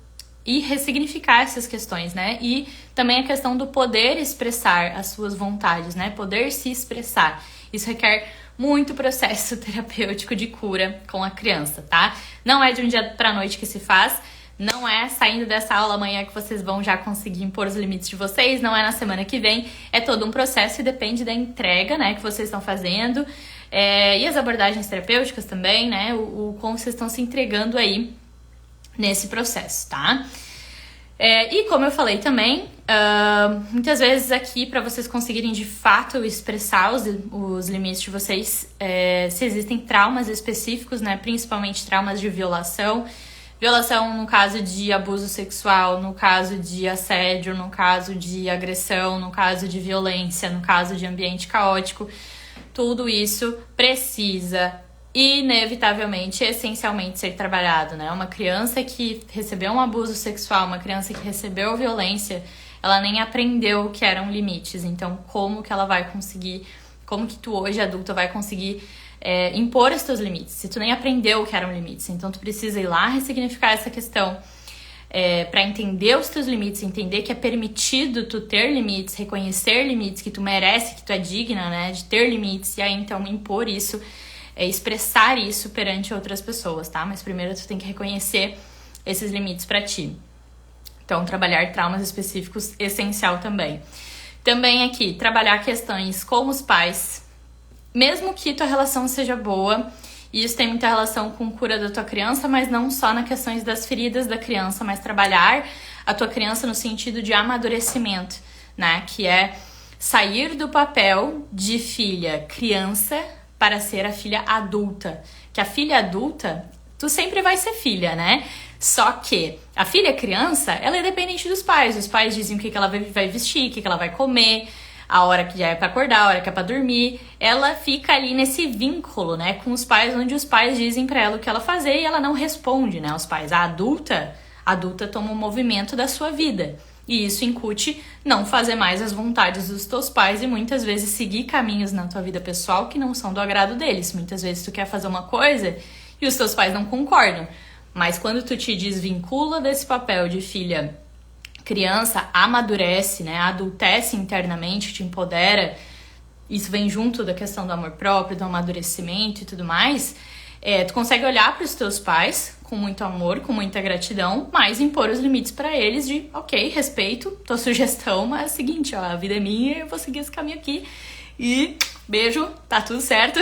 E ressignificar essas questões, né? E também a questão do poder expressar as suas vontades, né? Poder se expressar. Isso requer muito processo terapêutico de cura com a criança, tá? Não é de um dia pra noite que se faz. Não é saindo dessa aula amanhã que vocês vão já conseguir impor os limites de vocês. Não é na semana que vem. É todo um processo e depende da entrega, né? Que vocês estão fazendo. E as abordagens terapêuticas também, né? O como vocês estão se entregando aí nesse processo, tá? E como eu falei também, muitas vezes aqui para vocês conseguirem de fato expressar os limites de vocês, se existem traumas específicos, né? Principalmente traumas de violação no caso de abuso sexual, no caso de assédio, no caso de agressão, no caso de violência, no caso de ambiente caótico, tudo isso precisa inevitavelmente, essencialmente ser trabalhado, né? Uma criança que recebeu um abuso sexual, uma criança que recebeu violência, ela nem aprendeu o que eram limites. Então, como que ela vai conseguir, como que tu hoje, adulta, vai conseguir impor os teus limites? Se tu nem aprendeu o que eram limites, então tu precisa ir lá ressignificar essa questão para entender os teus limites, entender que é permitido tu ter limites, reconhecer limites, que tu merece, que tu é digna, né, de ter limites, e aí então impor isso, expressar isso perante outras pessoas, tá? Mas primeiro tu tem que reconhecer esses limites pra ti. Então, trabalhar traumas específicos, essencial também. Também aqui, trabalhar questões com os pais, mesmo que tua relação seja boa, e isso tem muita relação com cura da tua criança, mas não só nas questões das feridas da criança, mas trabalhar a tua criança no sentido de amadurecimento, né? Que é sair do papel de filha criança para ser a filha adulta. Que a filha adulta, tu sempre vai ser filha, né? Só que a filha criança, ela é dependente dos pais. Os pais dizem o que ela vai vestir, o que ela vai comer, a hora que já é pra acordar, a hora que é pra dormir. Ela fica ali nesse vínculo, né, com os pais, onde os pais dizem pra ela o que ela fazer e ela não responde, né, aos pais. A adulta toma um movimento da sua vida. E isso incute não fazer mais as vontades dos teus pais e muitas vezes seguir caminhos na tua vida pessoal que não são do agrado deles. Muitas vezes tu quer fazer uma coisa e os teus pais não concordam. Mas quando tu te desvincula desse papel de filha criança, amadurece, né? Adultece internamente, te empodera. Isso vem junto da questão do amor próprio, do amadurecimento e tudo mais. Tu consegue olhar para os teus pais com muito amor, com muita gratidão, mas impor os limites para eles de, ok, respeito tua sugestão, mas é o seguinte, ó, a vida é minha, eu vou seguir esse caminho aqui e beijo, tá tudo certo,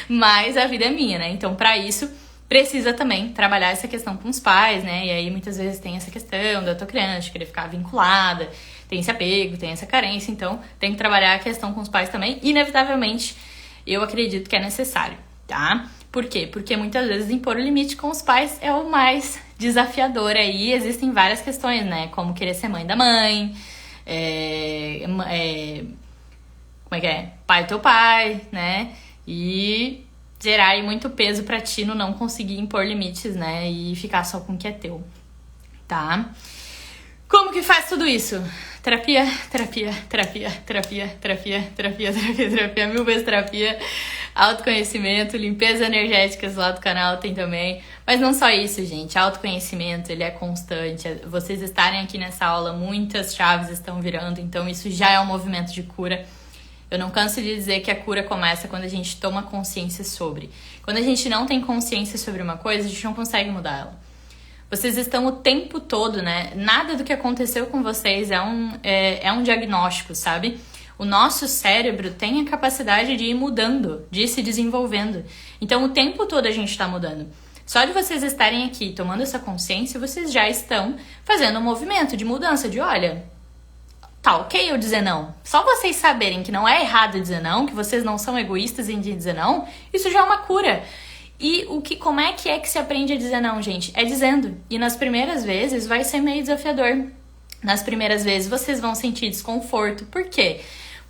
mas a vida é minha, né? Então, para isso, precisa também trabalhar essa questão com os pais, né? E aí muitas vezes tem essa questão da tua criança querer ficar vinculada, tem esse apego, tem essa carência, então tem que trabalhar a questão com os pais também. Inevitavelmente, eu acredito que é necessário, tá? Por quê? Porque muitas vezes impor o limite com os pais é o mais desafiador aí. Existem várias questões, né? Como querer ser mãe da mãe, como é que é? Pai do teu pai, né? E gerar aí muito peso pra ti no não conseguir impor limites, né? E ficar só com o que é teu, tá? Como que faz tudo isso? Terapia, 1000 vezes terapia, autoconhecimento, limpeza energética lá do canal tem também. Mas não só isso, gente. Autoconhecimento, ele é constante. Vocês estarem aqui nessa aula, muitas chaves estão virando, então isso já é um movimento de cura. Eu não canso de dizer que a cura começa quando a gente toma consciência sobre. Quando a gente não tem consciência sobre uma coisa, a gente não consegue mudar ela. Vocês estão o tempo todo, né? Nada do que aconteceu com vocês é um diagnóstico, sabe? O nosso cérebro tem a capacidade de ir mudando, de ir se desenvolvendo. Então, o tempo todo a gente está mudando. Só de vocês estarem aqui tomando essa consciência, vocês já estão fazendo um movimento de mudança, de olha, tá ok eu dizer não. Só vocês saberem que não é errado dizer não, que vocês não são egoístas em dizer não, isso já é uma cura. E como é que se aprende a dizer não, gente? É dizendo. E nas primeiras vezes vai ser meio desafiador. Nas primeiras vezes vocês vão sentir desconforto. Por quê?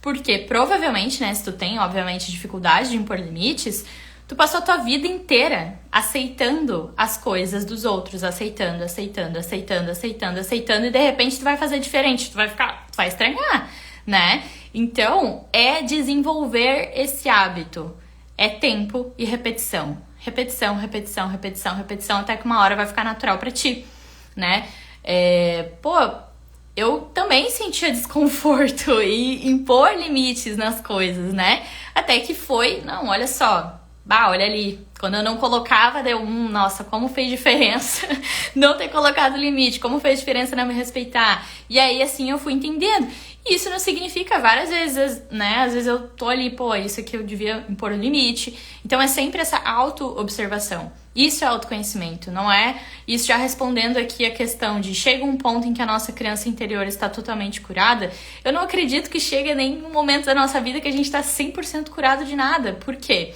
Porque provavelmente, né, se tu tem, obviamente, dificuldade de impor limites, tu passou a tua vida inteira aceitando as coisas dos outros, aceitando, e de repente tu vai fazer diferente, tu vai estranhar, né? Então, é desenvolver esse hábito. É tempo e repetição. Repetição, até que uma hora vai ficar natural pra ti, né? Eu também sentia desconforto e impor limites nas coisas, né? Até que foi, não, olha só, olha ali. Quando eu não colocava, deu, nossa, como fez diferença não ter colocado limite, como fez diferença não me respeitar. E aí, assim, eu fui entendendo. E isso não significa várias vezes, né? Às vezes eu tô ali, isso aqui eu devia impor um limite. Então é sempre essa auto-observação. Isso é autoconhecimento, não é? Isso já respondendo aqui a questão de chega um ponto em que a nossa criança interior está totalmente curada. Eu não acredito que chegue a nenhum momento da nossa vida que a gente está 100% curado de nada. Por quê?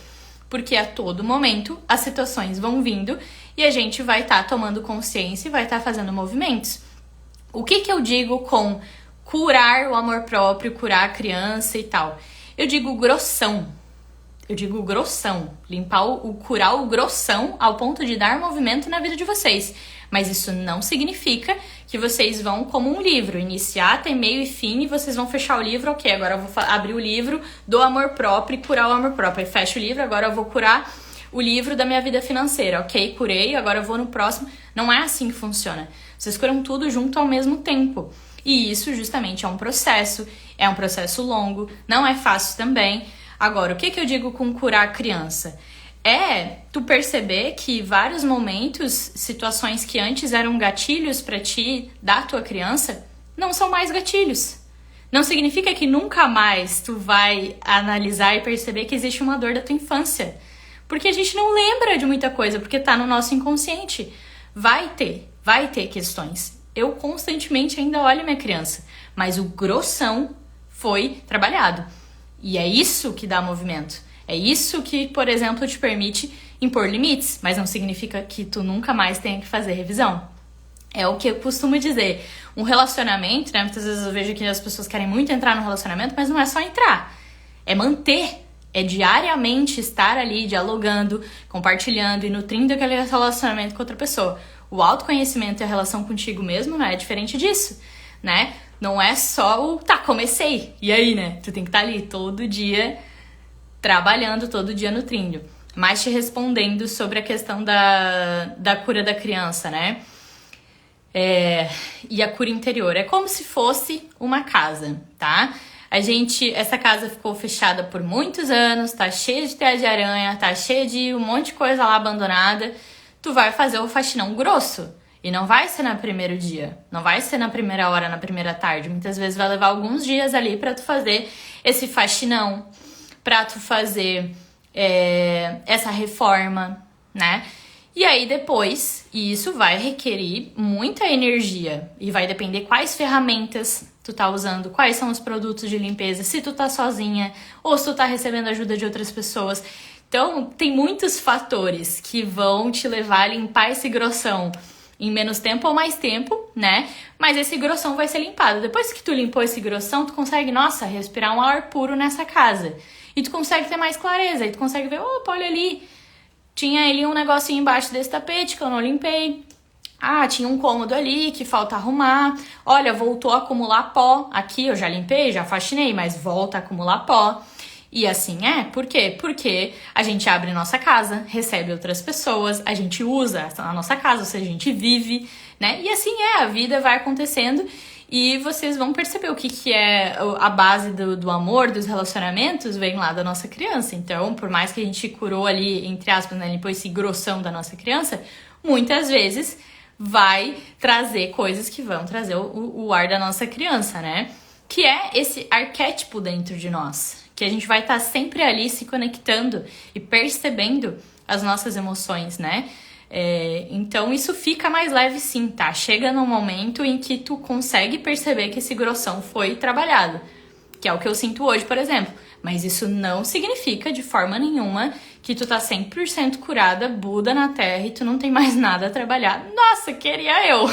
Porque a todo momento as situações vão vindo e a gente vai estar tomando consciência e vai estar fazendo movimentos. O que eu digo com curar o amor próprio, curar a criança e tal? Eu digo grossão. Curar o grossão ao ponto de dar movimento na vida de vocês. Mas isso não significa que vocês vão, como um livro, iniciar, ter meio e fim, e vocês vão fechar o livro, ok, agora eu vou abrir o livro do amor próprio e curar o amor próprio. Aí fecho o livro, agora eu vou curar o livro da minha vida financeira, ok, curei, agora eu vou no próximo. Não é assim que funciona. Vocês curam tudo junto ao mesmo tempo. E isso justamente é um processo longo, não é fácil também. Agora, o que eu digo com curar a criança? É tu perceber que vários momentos, situações que antes eram gatilhos pra ti, da tua criança, não são mais gatilhos. Não significa que nunca mais tu vai analisar e perceber que existe uma dor da tua infância. Porque a gente não lembra de muita coisa, porque tá no nosso inconsciente. Vai ter questões. Eu constantemente ainda olho minha criança, mas o grossão foi trabalhado. E é isso que dá movimento. É isso que, por exemplo, te permite impor limites, mas não significa que tu nunca mais tenha que fazer revisão. É o que eu costumo dizer. Um relacionamento, né? Muitas vezes eu vejo que as pessoas querem muito entrar no relacionamento, mas não é só entrar. É manter. É diariamente estar ali dialogando, compartilhando e nutrindo aquele relacionamento com outra pessoa. O autoconhecimento e a relação contigo mesmo não é diferente disso, né? Não é só o, comecei. E aí, né? Tu tem que estar ali todo dia trabalhando, todo dia nutrindo. Mas te respondendo sobre a questão da cura da criança, né? E a cura interior. É como se fosse uma casa, tá? Essa casa ficou fechada por muitos anos, tá cheia de teia de aranha, tá cheia de um monte de coisa lá abandonada. Tu vai fazer o faxinão grosso. E não vai ser no primeiro dia, não vai ser na primeira hora, na primeira tarde. Muitas vezes vai levar alguns dias ali pra tu fazer esse faxinão, pra tu fazer essa reforma, né? E aí depois, isso vai requerer muita energia e vai depender quais ferramentas tu tá usando, quais são os produtos de limpeza, se tu tá sozinha ou se tu tá recebendo ajuda de outras pessoas. Então, tem muitos fatores que vão te levar a limpar esse grossão em menos tempo ou mais tempo, né? Mas esse grossão vai ser limpado. Depois que tu limpou esse grossão, tu consegue, respirar um ar puro nessa casa. E tu consegue ter mais clareza, e tu consegue ver, opa, olha ali, tinha ali um negocinho embaixo desse tapete que eu não limpei. Ah, tinha um cômodo ali que falta arrumar. Olha, voltou a acumular pó. Aqui eu já limpei, já faxinei, mas volta a acumular pó. E assim por quê? Porque a gente abre nossa casa, recebe outras pessoas, a gente usa a nossa casa, ou seja, a gente vive, né? E assim a vida vai acontecendo e vocês vão perceber o que é a base do amor, dos relacionamentos, vem lá da nossa criança. Então, por mais que a gente curou ali, entre aspas, né, limpou esse grossão da nossa criança, muitas vezes vai trazer coisas que vão trazer o ar da nossa criança, né? Que é esse arquétipo dentro de nós, que a gente vai estar sempre ali se conectando e percebendo as nossas emoções, né? Então isso fica mais leve sim, tá? Chega num momento em que tu consegue perceber que esse grossão foi trabalhado, que é o que eu sinto hoje, por exemplo. Mas isso não significa de forma nenhuma que tu tá 100% curada, Buda na Terra e tu não tem mais nada a trabalhar. Nossa, queria eu!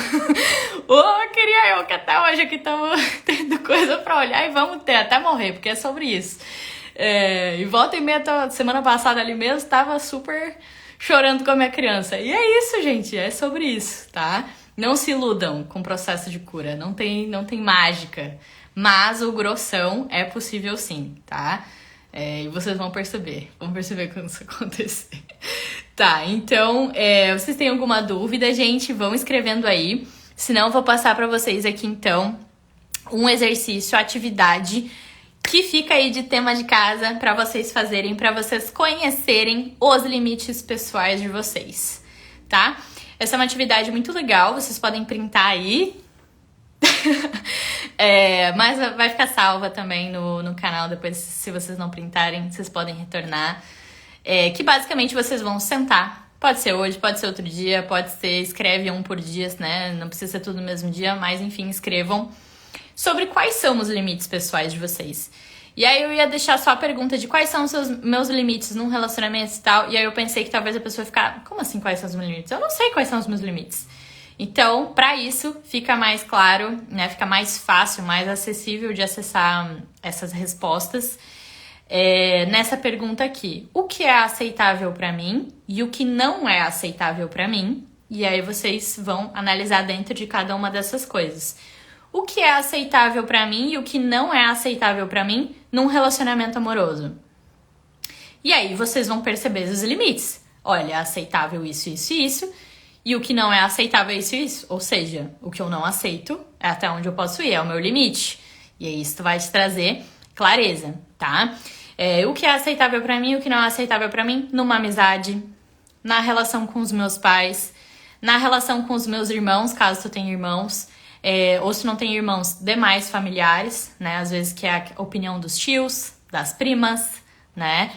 Queria eu, que até hoje aqui estamos tendo coisa pra olhar e vamos ter até morrer, porque é sobre isso. E volta e meia, semana passada ali mesmo, tava super chorando com a minha criança. E é isso, gente, é sobre isso, tá? Não se iludam com o processo de cura, não tem mágica. Mas o grossão é possível sim, tá? E vocês vão perceber quando isso acontecer. Tá, então, vocês têm alguma dúvida, gente? Vão escrevendo aí. Senão, eu vou passar pra vocês aqui, então, um exercício, atividade, que fica aí de tema de casa pra vocês fazerem, pra vocês conhecerem os limites pessoais de vocês, tá? Essa é uma atividade muito legal, vocês podem printar aí. Mas vai ficar salva também no canal. Depois, se vocês não printarem, vocês podem retornar. Que basicamente vocês vão sentar. Pode ser hoje, pode ser outro dia, pode ser, escreve um por dia, né? Não precisa ser tudo no mesmo dia, mas enfim, escrevam sobre quais são os limites pessoais de vocês. E aí eu ia deixar só a pergunta de quais são os meus limites num relacionamento e tal. E aí eu pensei que talvez a pessoa ia ficar, como assim quais são os meus limites? Eu não sei quais são os meus limites. Então, para isso, fica mais claro, né? Fica mais fácil, mais acessível de acessar essas respostas nessa pergunta aqui. O que é aceitável para mim e o que não é aceitável para mim? E aí vocês vão analisar dentro de cada uma dessas coisas. O que é aceitável para mim e o que não é aceitável para mim num relacionamento amoroso? E aí vocês vão perceber os limites. Olha, é aceitável isso, isso e isso. E o que não é aceitável é isso e isso. Ou seja, o que eu não aceito é até onde eu posso ir, é o meu limite. E aí isso vai te trazer clareza, tá? O que é aceitável pra mim, o que não é aceitável pra mim, numa amizade, na relação com os meus pais, na relação com os meus irmãos, caso tu tenha irmãos, ou se não tem irmãos, demais familiares, né? Às vezes que é a opinião dos tios, das primas, né?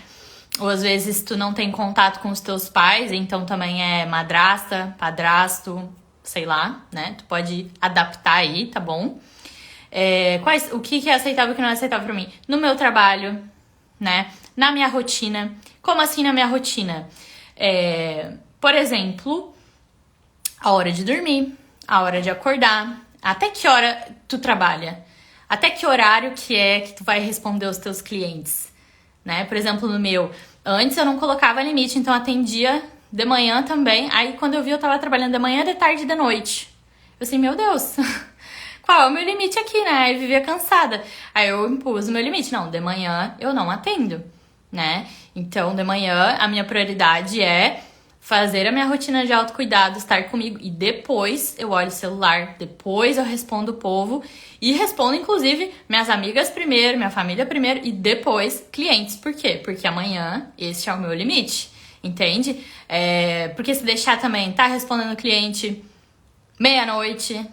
Ou às vezes tu não tem contato com os teus pais, então também é madrasta, padrasto, sei lá, né? Tu pode adaptar aí, tá bom? O que é aceitável e o que não é aceitável pra mim? No meu trabalho, né? Na minha rotina. Como assim na minha rotina? Por exemplo, a hora de dormir, a hora de acordar, até que hora tu trabalha, até que horário que tu vai responder aos teus clientes, né? Por exemplo, no meu, antes eu não colocava limite, então atendia de manhã também. Aí quando eu vi, eu tava trabalhando de manhã, de tarde e de noite. Eu assim, meu Deus, qual é o meu limite aqui, né? Aí eu vivia cansada. Aí eu impus o meu limite. Não, de manhã eu não atendo, né? Então, de manhã, a minha prioridade é fazer a minha rotina de autocuidado, estar comigo. E depois eu olho o celular, depois eu respondo o povo. E respondo, inclusive, minhas amigas primeiro, minha família primeiro e depois clientes. Por quê? Porque amanhã esse é o meu limite, entende? Porque se deixar também, tá respondendo o cliente meia-noite,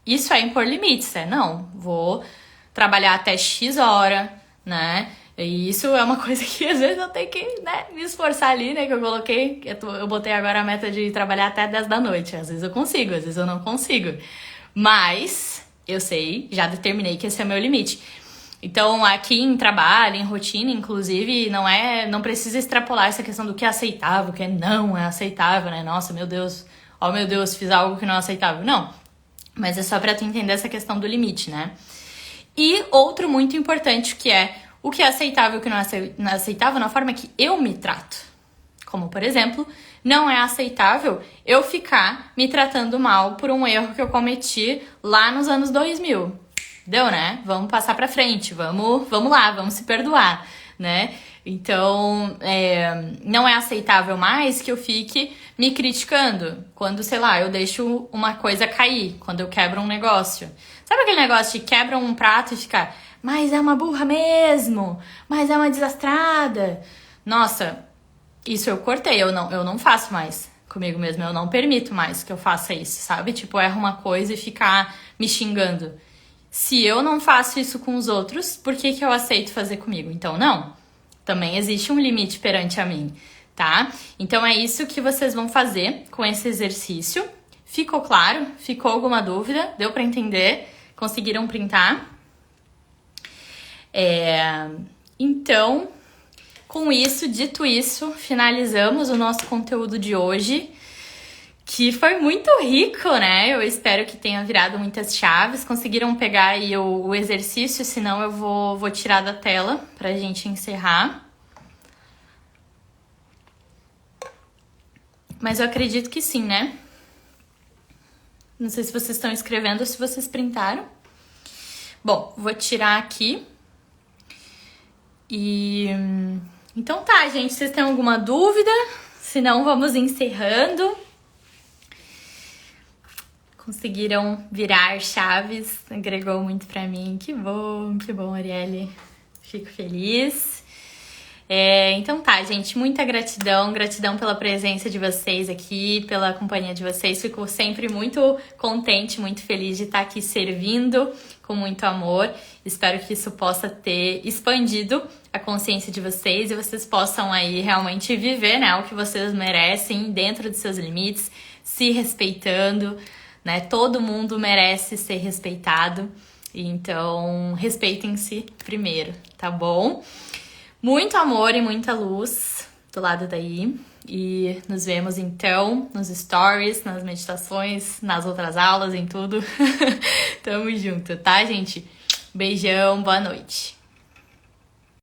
isso é impor limites, não, vou trabalhar até X hora, né? E isso é uma coisa que às vezes eu tenho que, né, me esforçar ali, né? Que eu coloquei, eu botei agora a meta de trabalhar até 10 da noite. Às vezes eu consigo, às vezes eu não consigo. Mas eu sei, já determinei que esse é o meu limite. Então, aqui em trabalho, em rotina, inclusive, não precisa extrapolar essa questão do que é aceitável, o que não é aceitável, né? Nossa, meu Deus, oh meu Deus, fiz algo que não é aceitável. Não, mas é só pra tu entender essa questão do limite, né? E outro muito importante que é o que é aceitável e o que não é aceitável na forma que eu me trato. Como, por exemplo, não é aceitável eu ficar me tratando mal por um erro que eu cometi lá nos anos 2000. Deu, né? Vamos passar pra frente, vamos lá, vamos se perdoar, né? Então, não é aceitável mais que eu fique me criticando quando, sei lá, eu deixo uma coisa cair, quando eu quebro um negócio. Sabe aquele negócio de quebra um prato e ficar, mas é uma burra mesmo, mas é uma desastrada. Nossa, isso eu cortei, eu não faço mais comigo mesma, eu não permito mais que eu faça isso, sabe? Tipo, erro uma coisa e ficar me xingando. Se eu não faço isso com os outros, por que eu aceito fazer comigo? Então, não. Também existe um limite perante a mim, tá? Então, é isso que vocês vão fazer com esse exercício. Ficou claro? Ficou alguma dúvida? Deu pra entender? Conseguiram printar? Então, dito isso, finalizamos o nosso conteúdo de hoje, que foi muito rico, né? Eu espero que tenha virado muitas chaves. Conseguiram pegar aí o exercício? Senão eu vou tirar da tela pra gente encerrar. Mas eu acredito que sim, né? Não sei se vocês estão escrevendo ou se vocês printaram. Bom, vou tirar aqui. Então tá, gente. Vocês têm alguma dúvida? Se não, vamos encerrando. Conseguiram virar chaves, agregou muito pra mim. Que bom, Arielle. Fico feliz. Então tá, gente, muita gratidão pela presença de vocês aqui, pela companhia de vocês. Fico sempre muito contente, muito feliz de estar aqui servindo com muito amor. Espero que isso possa ter expandido a consciência de vocês e vocês possam aí realmente viver, né, o que vocês merecem dentro de seus limites, se respeitando, né? Todo mundo merece ser respeitado, então respeitem-se primeiro, tá bom? Muito amor e muita luz do lado daí. E nos vemos então nos stories, nas meditações, nas outras aulas, em tudo. Tamo junto, tá, gente? Beijão, boa noite.